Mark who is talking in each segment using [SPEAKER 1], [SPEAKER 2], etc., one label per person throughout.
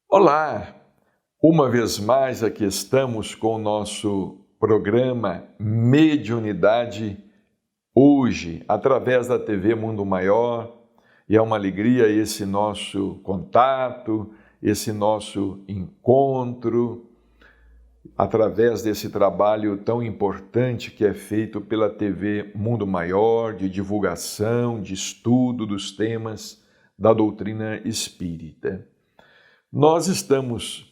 [SPEAKER 1] Olá! Uma vez mais aqui estamos com o nosso programa Mediunidade hoje, através da TV Mundo Maior, e é uma alegria esse nosso contato, esse nosso encontro, através desse trabalho tão importante que é feito pela TV Mundo Maior, de divulgação, de estudo dos temas da doutrina espírita. Nós estamos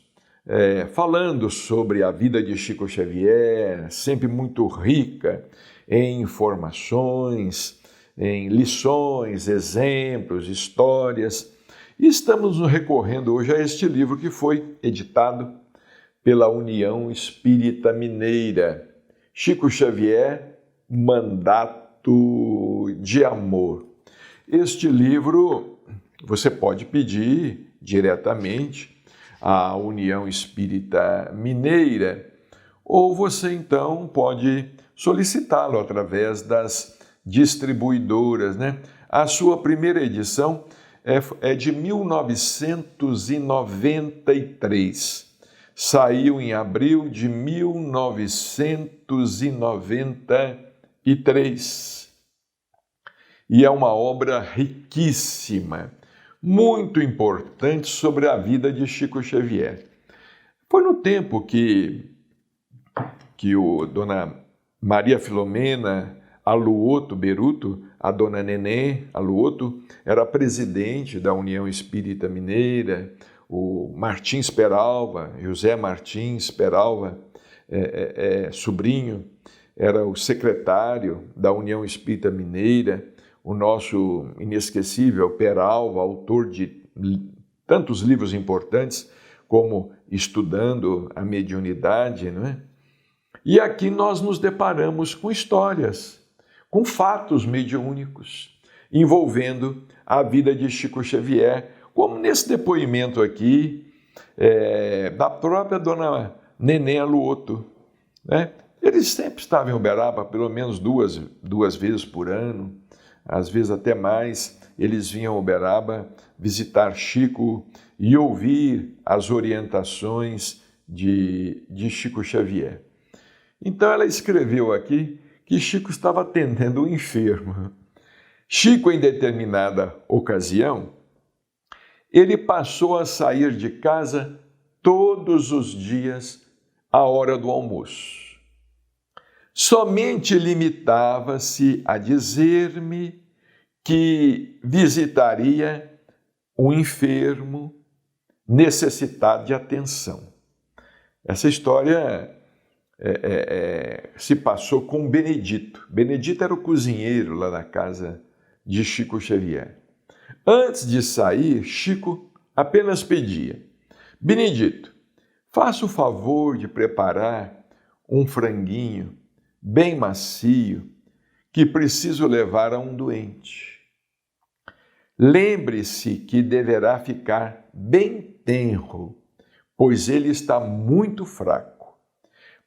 [SPEAKER 1] falando sobre a vida de Chico Xavier, sempre muito rica em informações, em lições, exemplos, histórias, e estamos nos recorrendo hoje a este livro que foi editado pela União Espírita Mineira, Chico Xavier, Mandato de Amor. Este livro você pode pedir diretamente à União Espírita Mineira, ou você então pode solicitá-lo através das distribuidoras, né? A sua primeira edição é de 1993, saiu em abril de 1993 e é uma obra riquíssima, muito importante sobre a vida de Chico Xavier. Foi no tempo que Dona Maria Filomena Aluoto Beruto, a Dona Nenê Aluoto, era presidente da União Espírita Mineira, o Martins Peralva, José Martins Peralva, sobrinho, era o secretário da União Espírita Mineira, o nosso inesquecível Peralva, autor de tantos livros importantes, como Estudando a Mediunidade, não é? E aqui nós nos deparamos com histórias, com fatos mediúnicos, envolvendo a vida de Chico Xavier, como nesse depoimento aqui da própria Dona Nenê Aluoto, né? Ele sempre estava em Uberaba, pelo menos duas vezes por ano, às vezes até mais. Eles vinham a Uberaba visitar Chico e ouvir as orientações de Chico Xavier. Então ela escreveu aqui que Chico estava atendendo um enfermo. Chico, em determinada ocasião, ele passou a sair de casa todos os dias à hora do almoço. Somente limitava-se a dizer-me que visitaria um enfermo necessitado de atenção. Essa história se passou com Benedito. Benedito era o cozinheiro lá na casa de Chico Xavier. Antes de sair, Chico apenas pedia: Benedito, faça o favor de preparar um franguinho bem macio que preciso levar a um doente. Lembre-se que deverá ficar bem tenro, pois ele está muito fraco.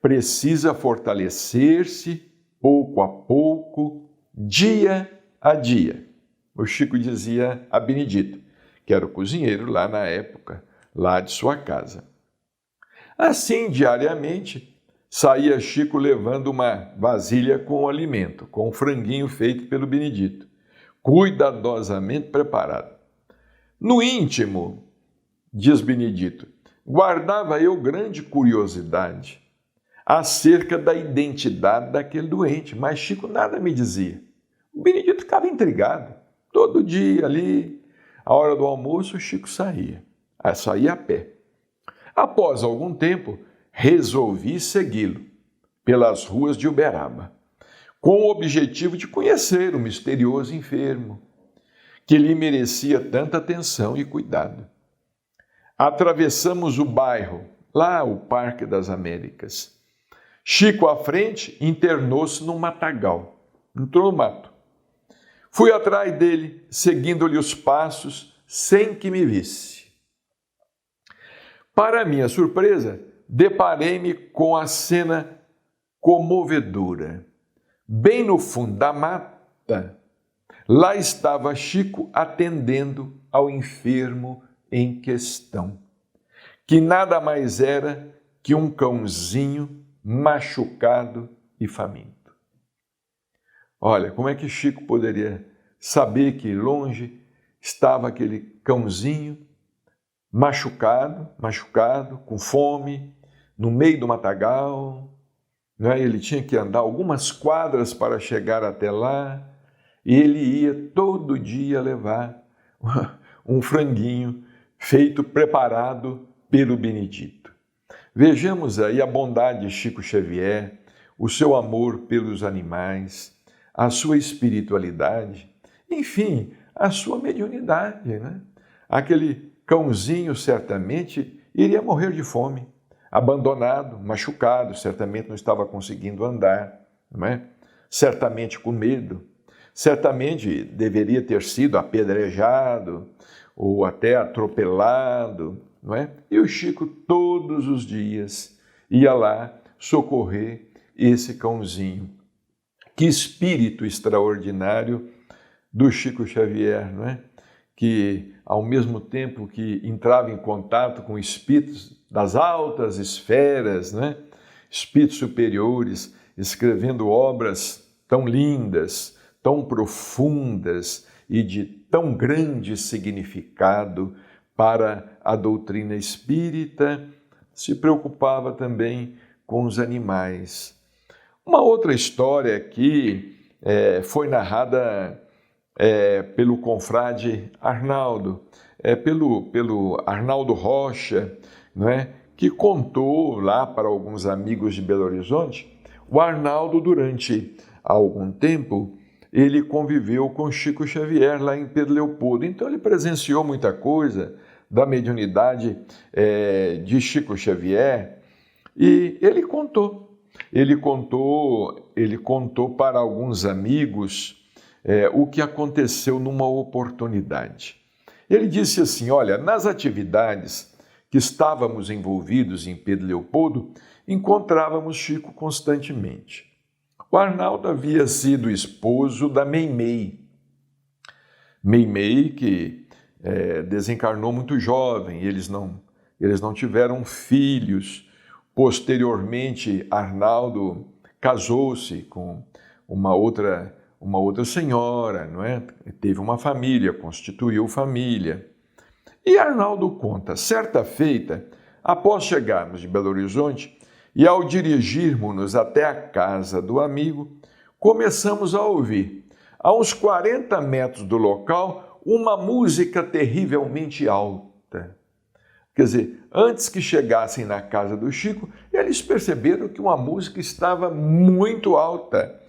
[SPEAKER 1] Precisa fortalecer-se pouco a pouco, dia a dia. O Chico dizia a Benedito, que era o cozinheiro lá na época, lá de sua casa. Assim, diariamente, saía Chico levando uma vasilha com o alimento, com o franguinho feito pelo Benedito, cuidadosamente preparado. No íntimo, diz Benedito, guardava eu grande curiosidade acerca da identidade daquele doente, mas Chico nada me dizia. O Benedito ficava intrigado. Todo dia ali, à hora do almoço, Chico saía a pé. Após algum tempo, resolvi segui-lo pelas ruas de Uberaba. com o objetivo de conhecer o misterioso enfermo, que lhe merecia tanta atenção e cuidado. Atravessamos o bairro, lá o Parque das Américas. Chico, à frente, internou-se num matagal. Entrou no mato. Fui atrás dele, seguindo-lhe os passos, sem que me visse. Para minha surpresa, deparei-me com a cena comovedora. Bem no fundo da mata, lá estava Chico atendendo ao enfermo em questão, que nada mais era que um cãozinho machucado e faminto. Olha, como é que Chico poderia saber que longe estava aquele cãozinho machucado, com fome, no meio do matagal, não é? Ele tinha que andar algumas quadras para chegar até lá, e ele ia todo dia levar um franguinho preparado pelo Benedito. Vejamos aí a bondade de Chico Xavier, o seu amor pelos animais, a sua espiritualidade, enfim, a sua mediunidade, né? Aquele cãozinho certamente iria morrer de fome, abandonado, machucado, certamente não estava conseguindo andar, não é? Certamente com medo, certamente deveria ter sido apedrejado ou até atropelado, não é? E o Chico todos os dias ia lá socorrer esse cãozinho. Que espírito extraordinário do Chico Xavier, não é? Que ao mesmo tempo que entrava em contato com espíritos das altas esferas, né? Espíritos superiores, escrevendo obras tão lindas, tão profundas e de tão grande significado para a doutrina espírita, se preocupava também com os animais. Uma outra história aqui foi narrada pelo confrade Arnaldo, pelo Arnaldo Rocha, não é? Que contou lá para alguns amigos de Belo Horizonte. O Arnaldo, durante algum tempo, ele conviveu com Chico Xavier lá em Pedro Leopoldo, então ele presenciou muita coisa da mediunidade de Chico Xavier e ele contou para alguns amigos o que aconteceu numa oportunidade. Ele disse assim: olha, nas atividades que estávamos envolvidos em Pedro Leopoldo, encontrávamos Chico constantemente. O Arnaldo havia sido esposo da Meimei. Meimei, que desencarnou muito jovem, eles não tiveram filhos. Posteriormente, Arnaldo casou-se com uma outra senhora, não é? Teve uma família, constituiu família. E Arnaldo conta, certa feita, após chegarmos de Belo Horizonte e ao dirigirmos-nos até a casa do amigo, começamos a ouvir, a uns 40 metros do local, uma música terrivelmente alta. Quer dizer, antes que chegassem na casa do Chico, eles perceberam que uma música estava muito alta,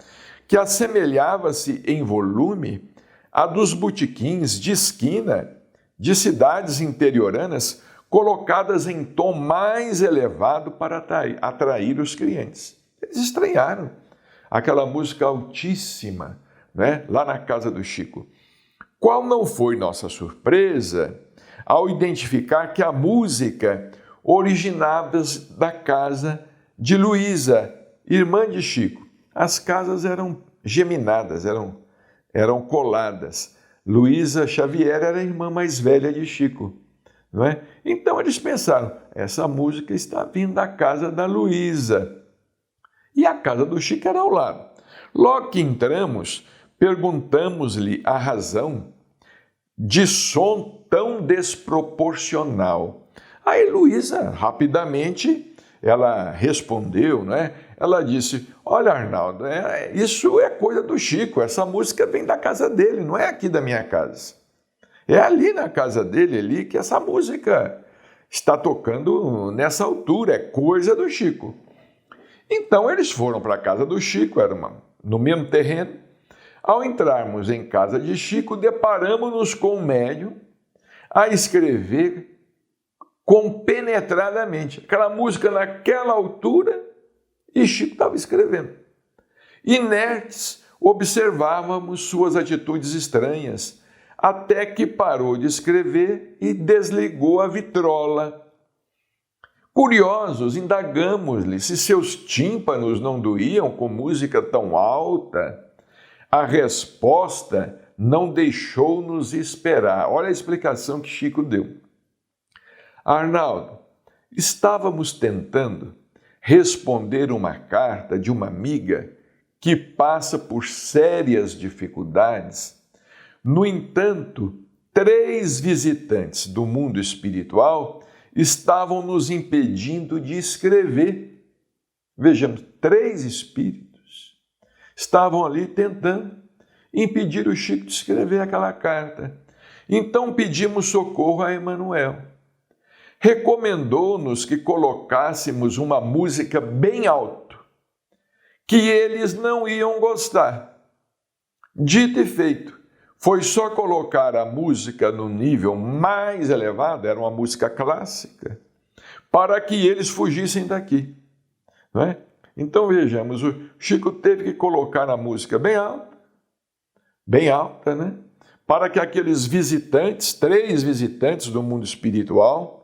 [SPEAKER 1] que assemelhava-se em volume à dos botequins de esquina de cidades interioranas colocadas em tom mais elevado para atrair os clientes. Eles estranharam aquela música altíssima, né, lá na casa do Chico. Qual não foi nossa surpresa ao identificar que a música originava da casa de Luísa, irmã de Chico. As casas eram geminadas, eram coladas. Luísa Xavier era a irmã mais velha de Chico, não é? Então eles pensaram, essa música está vindo da casa da Luísa. E a casa do Chico era ao lado. Logo que entramos, perguntamos-lhe a razão de som tão desproporcional. Aí Luísa, rapidamente, ela respondeu, não é? Ela disse, olha Arnaldo, isso é coisa do Chico, essa música vem da casa dele, não é aqui da minha casa. É ali na casa dele, ali, que essa música está tocando nessa altura, é coisa do Chico. Então eles foram para a casa do Chico, era no mesmo terreno. Ao entrarmos em casa de Chico, deparamos-nos com o médium a escrever compenetradamente. Aquela música naquela altura e Chico estava escrevendo. Inertes, observávamos suas atitudes estranhas, até que parou de escrever e desligou a vitrola. Curiosos, indagamos-lhe se seus tímpanos não doíam com música tão alta. A resposta não deixou-nos esperar. Olha a explicação que Chico deu. Arnaldo, estávamos tentando responder uma carta de uma amiga que passa por sérias dificuldades. No entanto, 3 visitantes do mundo espiritual estavam nos impedindo de escrever. Vejamos, 3 espíritos estavam ali tentando impedir o Chico de escrever aquela carta. Então pedimos socorro a Emmanuel. Recomendou-nos que colocássemos uma música bem alto, que eles não iam gostar. Dito e feito, foi só colocar a música no nível mais elevado, era uma música clássica, para que eles fugissem daqui. Não é? Então vejamos, o Chico teve que colocar a música bem alta, né? Para que aqueles visitantes, 3 visitantes do mundo espiritual,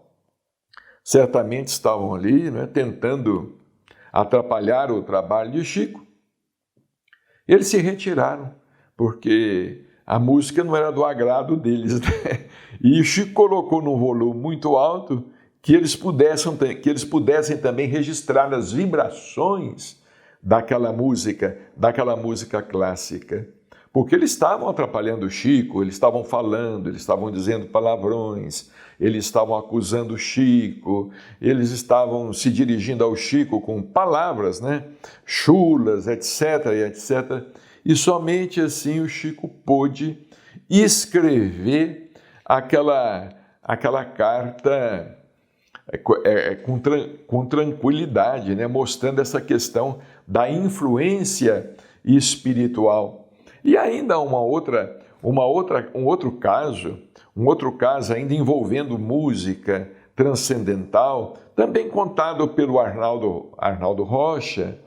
[SPEAKER 1] certamente estavam ali, né, tentando atrapalhar o trabalho de Chico. Eles se retiraram, porque a música não era do agrado deles, né? E Chico colocou num volume muito alto que eles pudessem também registrar as vibrações daquela música clássica. Porque eles estavam atrapalhando o Chico, eles estavam falando, eles estavam dizendo palavrões, eles estavam acusando o Chico, eles estavam se dirigindo ao Chico com palavras, né? Chulas, etc, etc. E somente assim o Chico pôde escrever aquela carta com tranquilidade, né? Mostrando essa questão da influência espiritual. E ainda um outro caso ainda envolvendo música transcendental, também contado pelo Arnaldo Rocha,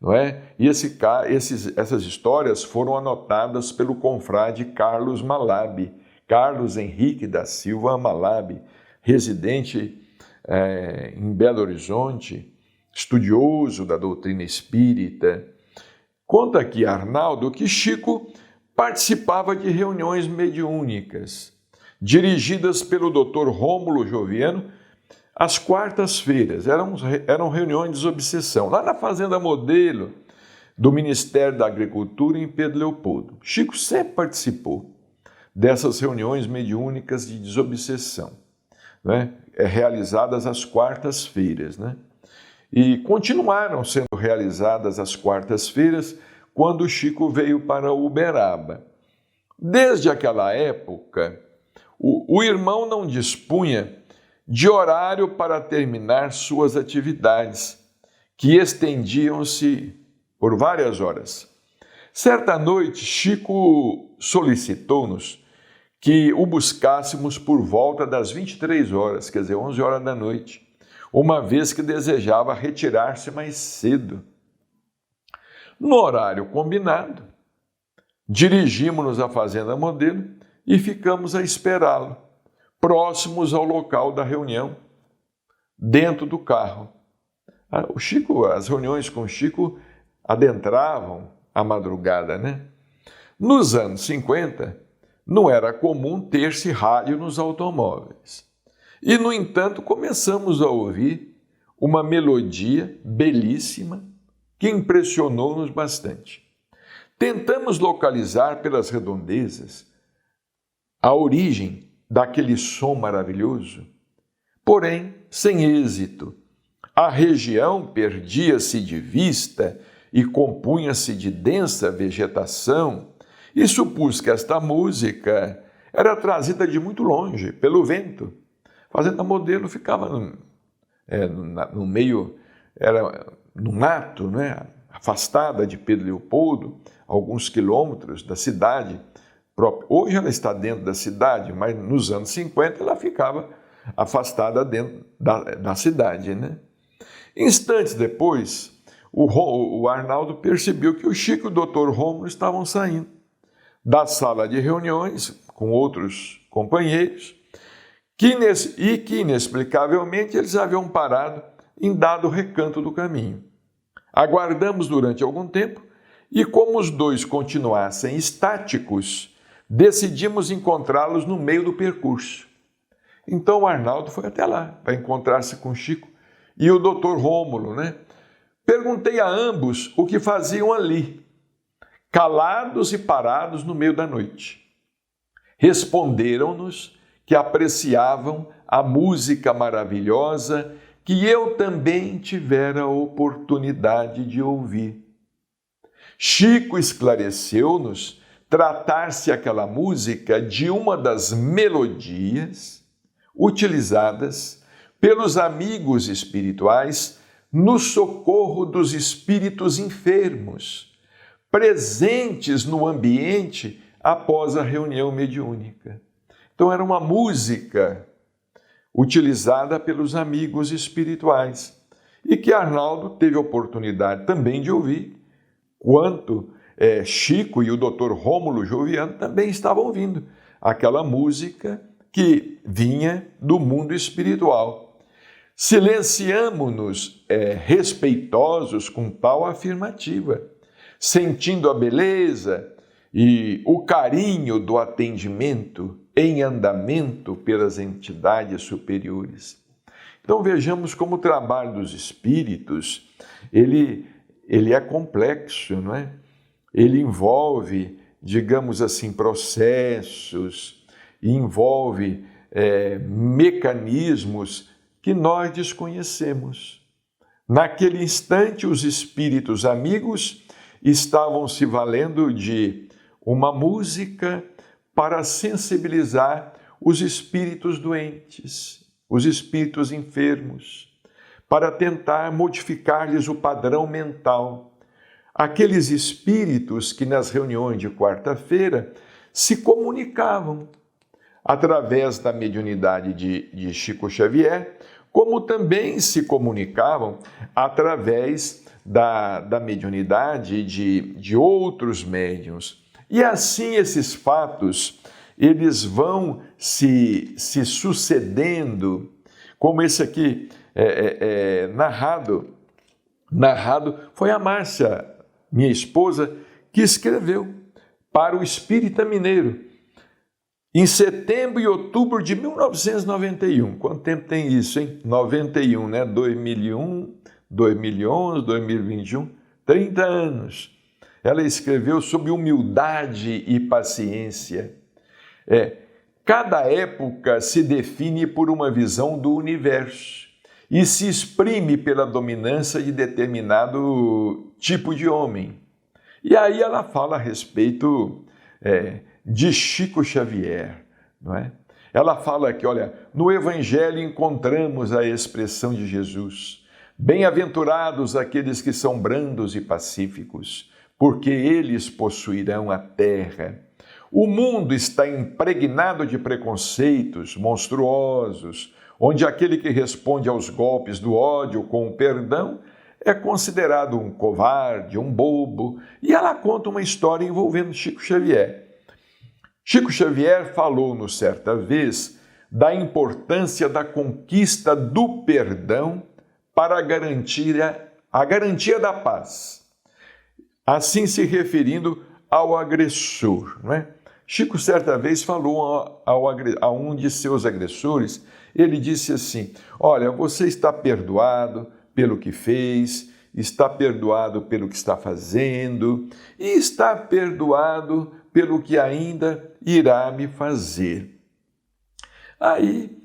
[SPEAKER 1] não é? E essas histórias foram anotadas pelo confrade Carlos Malab, Carlos Henrique da Silva Malab, residente em Belo Horizonte, estudioso da doutrina espírita. Conta aqui Arnaldo que Chico participava de reuniões mediúnicas, dirigidas pelo Dr. Rômulo Joviano, às quartas-feiras. Eram reuniões de desobsessão, lá na Fazenda Modelo do Ministério da Agricultura, em Pedro Leopoldo. Chico sempre participou dessas reuniões mediúnicas de desobsessão, né? Realizadas às quartas-feiras, né? E continuaram sendo realizadas às quartas-feiras quando Chico veio para Uberaba. Desde aquela época, o irmão não dispunha de horário para terminar suas atividades, que estendiam-se por várias horas. Certa noite, Chico solicitou-nos que o buscássemos por volta das 23 horas, quer dizer, 11 horas da noite, uma vez que desejava retirar-se mais cedo. No horário combinado, dirigimos-nos à Fazenda Modelo e ficamos a esperá-lo, próximos ao local da reunião, dentro do carro. As reuniões com o Chico adentravam a madrugada, né? Nos anos 50, não era comum ter-se rádio nos automóveis. E, no entanto, começamos a ouvir uma melodia belíssima que impressionou-nos bastante. Tentamos localizar pelas redondezas a origem daquele som maravilhoso, porém, sem êxito. A região perdia-se de vista e compunha-se de densa vegetação, e supus que esta música era trazida de muito longe, pelo vento. Fazenda Modelo ficava no meio, era no mato, né? afastada de Pedro Leopoldo, alguns quilômetros da cidade própria. Hoje ela está dentro da cidade, mas nos anos 50 ela ficava afastada dentro da cidade, né? Instantes depois, o Arnaldo percebeu que o Chico e o Dr. Rômulo estavam saindo da sala de reuniões com outros companheiros, que inexplicavelmente eles haviam parado em dado recanto do caminho. Aguardamos durante algum tempo e, como os dois continuassem estáticos, decidimos encontrá-los no meio do percurso. Então o Arnaldo foi até lá para encontrar-se com o Chico e o Dr. Rômulo, né? Perguntei a ambos o que faziam ali, calados e parados no meio da noite. Responderam-nos que apreciavam a música maravilhosa que eu também tivera a oportunidade de ouvir. Chico esclareceu-nos tratar-se aquela música de uma das melodias utilizadas pelos amigos espirituais no socorro dos espíritos enfermos, presentes no ambiente após a reunião mediúnica. Então era uma música utilizada pelos amigos espirituais e que Arnaldo teve a oportunidade também de ouvir, quanto Chico e o Dr. Rômulo Joviano também estavam ouvindo aquela música que vinha do mundo espiritual. Silenciamo-nos respeitosos com tal afirmativa, sentindo a beleza e o carinho do atendimento em andamento pelas entidades superiores. Então vejamos como o trabalho dos espíritos, ele é complexo, não é? Ele envolve, digamos assim, processos, envolve mecanismos que nós desconhecemos. Naquele instante, os espíritos amigos estavam se valendo de uma música para sensibilizar os espíritos doentes, os espíritos enfermos, para tentar modificar-lhes o padrão mental. Aqueles espíritos que nas reuniões de quarta-feira se comunicavam através da mediunidade de Chico Xavier, como também se comunicavam através da mediunidade de outros médiuns. E assim esses fatos, eles vão se sucedendo, como esse aqui narrado foi a Márcia, minha esposa, que escreveu para o Espírita Mineiro, em setembro e outubro de 1991. Quanto tempo tem isso, hein? 91, né? 2001, 2011, 2021, 30 anos. Ela escreveu sobre humildade e paciência. Cada época se define por uma visão do universo e se exprime pela dominância de determinado tipo de homem. E aí ela fala a respeito de Chico Xavier, não é? Ela fala que, olha, no Evangelho encontramos a expressão de Jesus: bem-aventurados aqueles que são brandos e pacíficos, porque eles possuirão a terra. O mundo está impregnado de preconceitos monstruosos, onde aquele que responde aos golpes do ódio com o perdão é considerado um covarde, um bobo. E ela conta uma história envolvendo Chico Xavier. Chico Xavier falou-nos certa vez da importância da conquista do perdão para a garantia da paz, assim se referindo ao agressor, não é? Chico certa vez falou a um de seus agressores, ele disse assim: olha, você está perdoado pelo que fez, está perdoado pelo que está fazendo e está perdoado pelo que ainda irá me fazer. Aí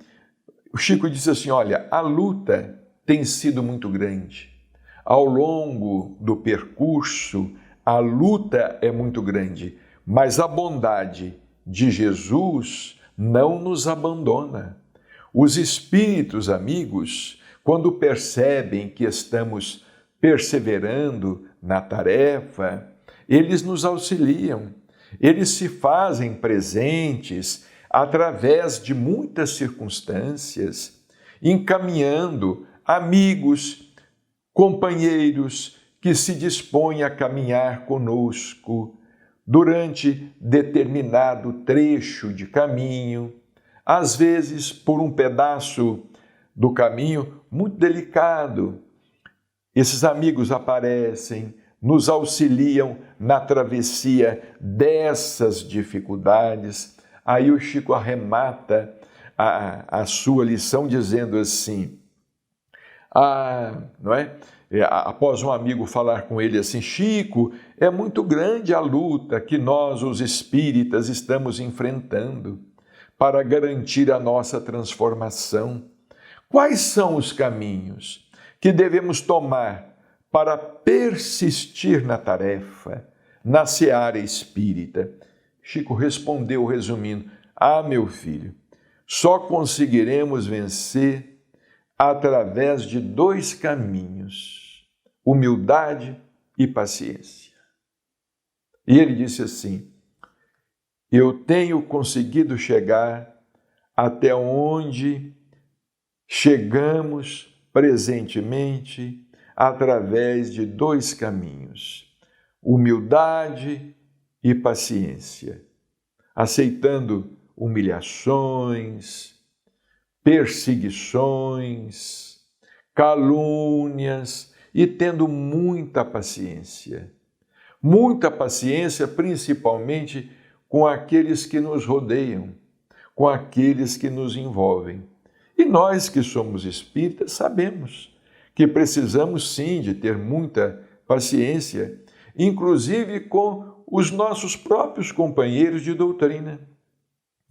[SPEAKER 1] o Chico disse assim: olha, a luta tem sido muito grande. Ao longo do percurso, a luta é muito grande, mas a bondade de Jesus não nos abandona. Os espíritos amigos, quando percebem que estamos perseverando na tarefa, eles nos auxiliam, eles se fazem presentes através de muitas circunstâncias, encaminhando amigos, companheiros que se dispõem a caminhar conosco durante determinado trecho de caminho, às vezes por um pedaço do caminho muito delicado. Esses amigos aparecem, nos auxiliam na travessia dessas dificuldades. Aí o Chico arremata a sua lição dizendo assim, não é? Após um amigo falar com ele assim, Chico, é muito grande a luta que nós, os espíritas, estamos enfrentando para garantir a nossa transformação. Quais são os caminhos que devemos tomar para persistir na tarefa, na seara espírita? Chico respondeu, resumindo, meu filho, só conseguiremos vencer através de 2 caminhos, humildade e paciência. E ele disse assim, eu tenho conseguido chegar até onde chegamos presentemente através de 2 caminhos, humildade e paciência, aceitando humilhações, perseguições, calúnias e tendo muita paciência principalmente com aqueles que nos rodeiam, com aqueles que nos envolvem. E nós que somos espíritas sabemos que precisamos sim de ter muita paciência, inclusive com os nossos próprios companheiros de doutrina.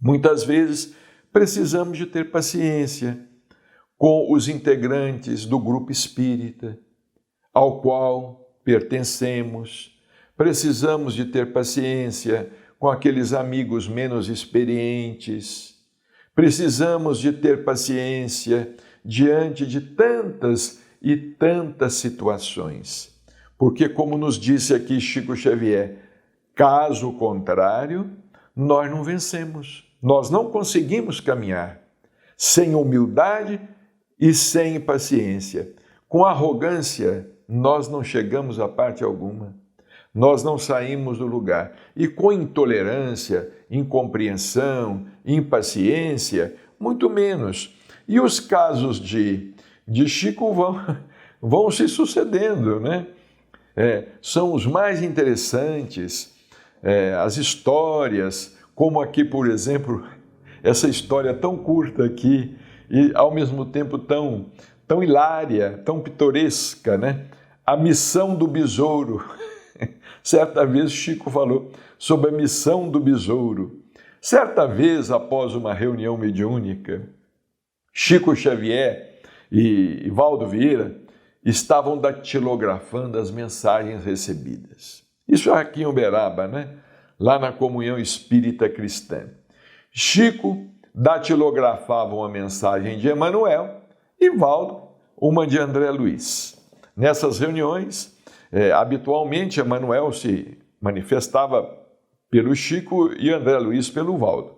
[SPEAKER 1] Muitas vezes precisamos de ter paciência com os integrantes do grupo espírita, ao qual pertencemos. Precisamos de ter paciência com aqueles amigos menos experientes. Precisamos de ter paciência diante de tantas e tantas situações. Porque, como nos disse aqui Chico Xavier, caso contrário, nós não vencemos. Nós não conseguimos caminhar sem humildade e sem paciência. Com arrogância, nós não chegamos a parte alguma. Nós não saímos do lugar. E com intolerância, incompreensão, impaciência, muito menos. E os casos de Chico vão se sucedendo, né? São os mais interessantes, as histórias, como aqui, por exemplo, essa história tão curta aqui e ao mesmo tempo tão hilária, tão pitoresca, né? A missão do besouro. Certa vez Chico falou sobre a missão do besouro. Certa vez, após uma reunião mediúnica, Chico Xavier e Valdo Vieira estavam datilografando as mensagens recebidas. Isso aqui em Uberaba, né? Lá na Comunhão Espírita Cristã. Chico datilografava uma mensagem de Emmanuel e Valdo uma de André Luiz. Nessas reuniões, habitualmente Emmanuel se manifestava pelo Chico e André Luiz pelo Valdo.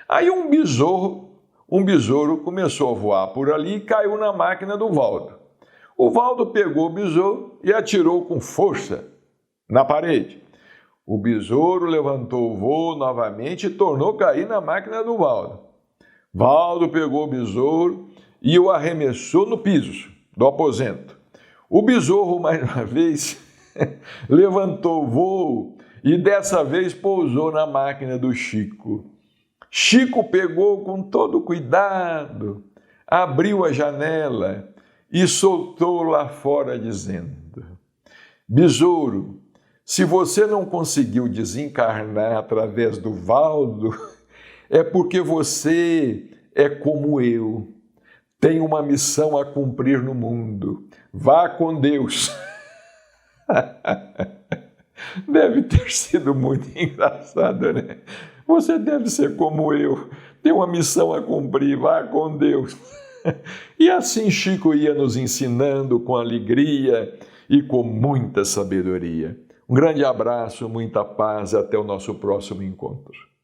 [SPEAKER 1] Aí um besouro começou a voar por ali e caiu na máquina do Valdo. O Valdo pegou o besouro e atirou com força na parede. O besouro levantou o voo novamente e tornou cair na máquina do Valdo. Valdo pegou o besouro e o arremessou no piso do aposento. O besouro, mais uma vez, levantou o voo e dessa vez pousou na máquina do Chico. Chico pegou com todo cuidado, abriu a janela e soltou lá fora dizendo: besouro, se você não conseguiu desencarnar através do Valdo, é porque você é como eu, tem uma missão a cumprir no mundo. Vá com Deus. Deve ter sido muito engraçado, né? Você deve ser como eu, tem uma missão a cumprir, vá com Deus. E assim Chico ia nos ensinando com alegria e com muita sabedoria. Um grande abraço, muita paz, até o nosso próximo encontro.